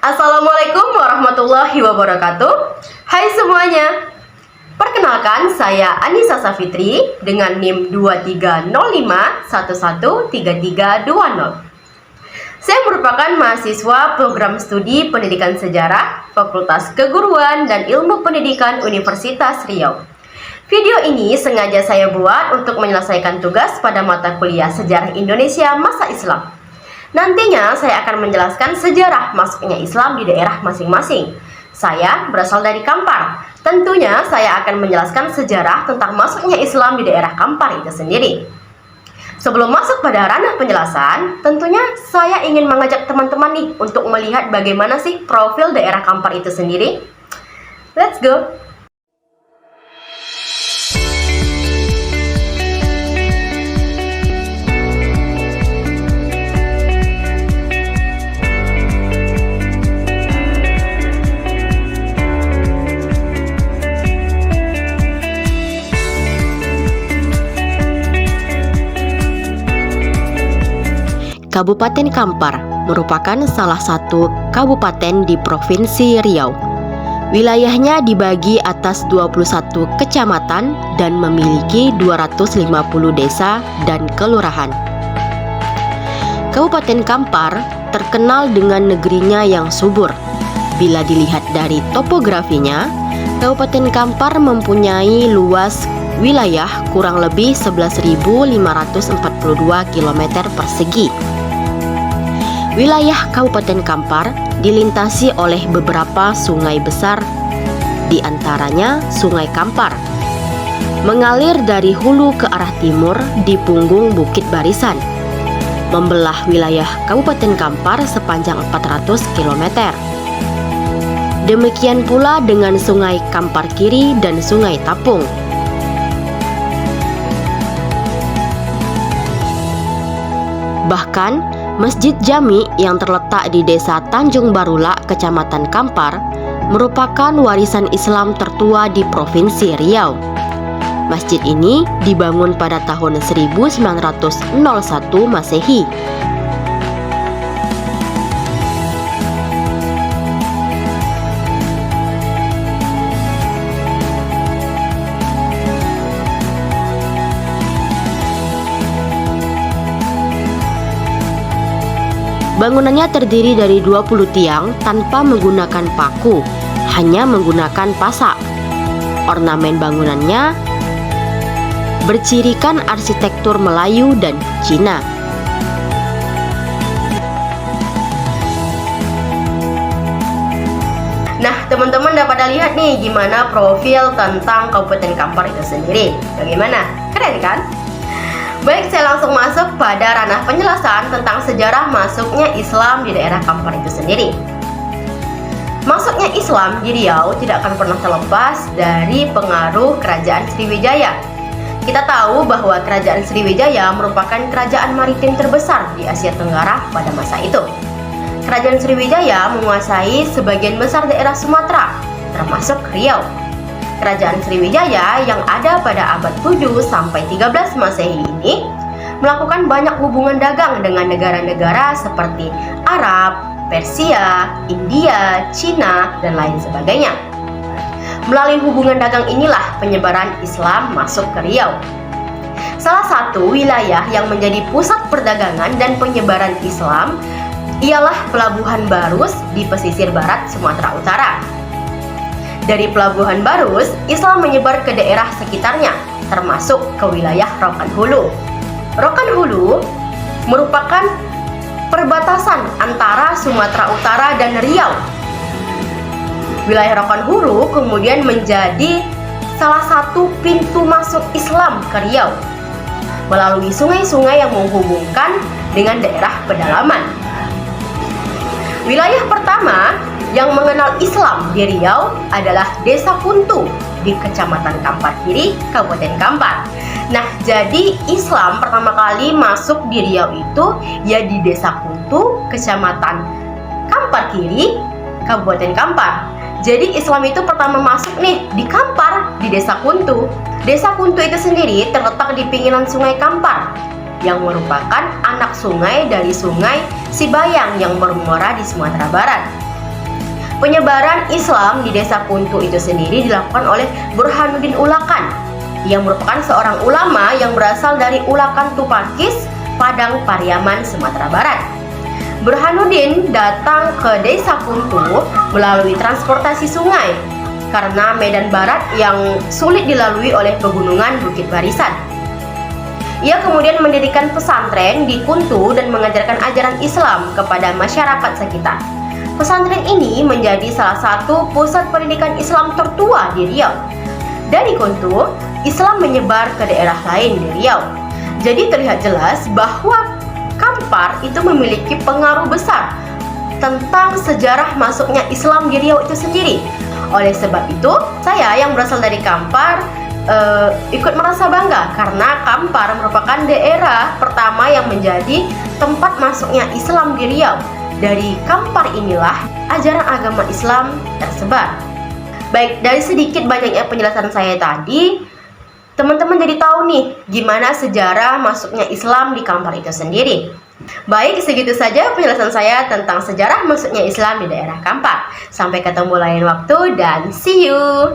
Assalamualaikum warahmatullahi wabarakatuh. Hai semuanya. Perkenalkan, saya Anissa Safitri dengan NIM 2305113320. Saya merupakan mahasiswa program studi Pendidikan Sejarah, Fakultas Keguruan dan Ilmu Pendidikan Universitas Riau. Video ini sengaja saya buat untuk menyelesaikan tugas pada mata kuliah Sejarah Indonesia Masa Islam. Nantinya saya akan menjelaskan sejarah masuknya Islam di daerah masing-masing. Saya berasal dari Kampar. Tentunya saya akan menjelaskan sejarah tentang masuknya Islam di daerah Kampar itu sendiri. Sebelum masuk pada ranah penjelasan, tentunya saya ingin mengajak teman-teman nih untuk melihat bagaimana sih profil daerah Kampar itu sendiri. Let's go! Kabupaten Kampar merupakan salah satu kabupaten di Provinsi Riau. Wilayahnya dibagi atas 21 kecamatan dan memiliki 250 desa dan kelurahan. Kabupaten Kampar terkenal dengan negerinya yang subur. Bila dilihat dari topografinya, Kabupaten Kampar mempunyai luas wilayah kurang lebih 11.542 km persegi. Wilayah Kabupaten Kampar dilintasi oleh beberapa sungai besar, di antaranya Sungai Kampar, mengalir dari hulu ke arah timur di punggung Bukit Barisan, membelah wilayah Kabupaten Kampar sepanjang 400 km. Demikian pula dengan Sungai Kampar Kiri dan Sungai Tapung. Bahkan Masjid Jami yang terletak di Desa Tanjung Barula, Kecamatan Kampar, merupakan warisan Islam tertua di Provinsi Riau. Masjid ini dibangun pada tahun 1901 Masehi. Bangunannya terdiri dari 20 tiang tanpa menggunakan paku, hanya menggunakan pasak. Ornamen bangunannya bercirikan arsitektur Melayu dan Cina. Nah, teman-teman dapat lihat nih gimana profil tentang Kabupaten Kampar itu sendiri. Bagaimana? Keren kan? Baik, saya langsung masuk pada ranah penjelasan tentang sejarah masuknya Islam di daerah Kampar itu sendiri. Masuknya Islam di Riau tidak akan pernah terlepas dari pengaruh Kerajaan Sriwijaya. Kita tahu bahwa Kerajaan Sriwijaya merupakan kerajaan maritim terbesar di Asia Tenggara pada masa itu. Kerajaan Sriwijaya menguasai sebagian besar daerah Sumatera, termasuk Riau. Kerajaan Sriwijaya yang ada pada abad 7 sampai 13 Masehi ini melakukan banyak hubungan dagang dengan negara-negara seperti Arab, Persia, India, Cina, dan lain sebagainya. Melalui hubungan dagang inilah penyebaran Islam masuk ke Riau. Salah satu wilayah yang menjadi pusat perdagangan dan penyebaran Islam ialah Pelabuhan Barus di pesisir barat Sumatera Utara. Dari Pelabuhan Barus, Islam menyebar ke daerah sekitarnya, termasuk ke wilayah Rokan Hulu. Rokan Hulu merupakan perbatasan antara Sumatera Utara dan Riau. Wilayah Rokan Hulu kemudian menjadi salah satu pintu masuk Islam ke Riau, melalui sungai-sungai yang menghubungkan dengan daerah pedalaman. Wilayah pertama yang mengenal Islam di Riau adalah Desa Kuntu di Kecamatan Kampar Kiri, Kabupaten Kampar. Nah, jadi Islam pertama kali masuk di Riau itu ya di Desa Kuntu, Kecamatan Kampar Kiri, Kabupaten Kampar. Jadi Islam itu pertama masuk nih di Kampar, di Desa Kuntu. Desa Kuntu itu sendiri terletak di pinggiran Sungai Kampar, yang merupakan anak sungai dari Sungai Sibayang yang bermuara di Sumatera Barat. Penyebaran Islam di desa Kuntuh itu sendiri dilakukan oleh Burhanuddin Ulakan, yang merupakan seorang ulama yang berasal dari Ulakan Tupakis, Padang Pariaman, Sumatera Barat. Burhanuddin datang ke desa Kuntuh melalui transportasi sungai karena medan barat yang sulit dilalui oleh pegunungan Bukit Barisan. Ia kemudian mendirikan pesantren di Kuntuh dan mengajarkan ajaran Islam kepada masyarakat sekitar. Pesantren ini menjadi salah satu pusat pendidikan Islam tertua di Riau. Dari Kuntuh, Islam menyebar ke daerah lain di Riau. Jadi terlihat jelas bahwa Kampar itu memiliki pengaruh besar tentang sejarah masuknya Islam di Riau itu sendiri. Oleh sebab itu, saya yang berasal dari Kampar ikut merasa bangga karena Kampar merupakan daerah pertama yang menjadi tempat masuknya Islam di Riau. Dari Kampar inilah ajaran agama Islam tersebar. Baik, dari sedikit banyaknya penjelasan saya tadi, teman-teman jadi tahu nih gimana sejarah masuknya Islam di Kampar itu sendiri. Baik, segitu saja penjelasan saya tentang sejarah masuknya Islam di daerah Kampar. Sampai ketemu lain waktu dan see you.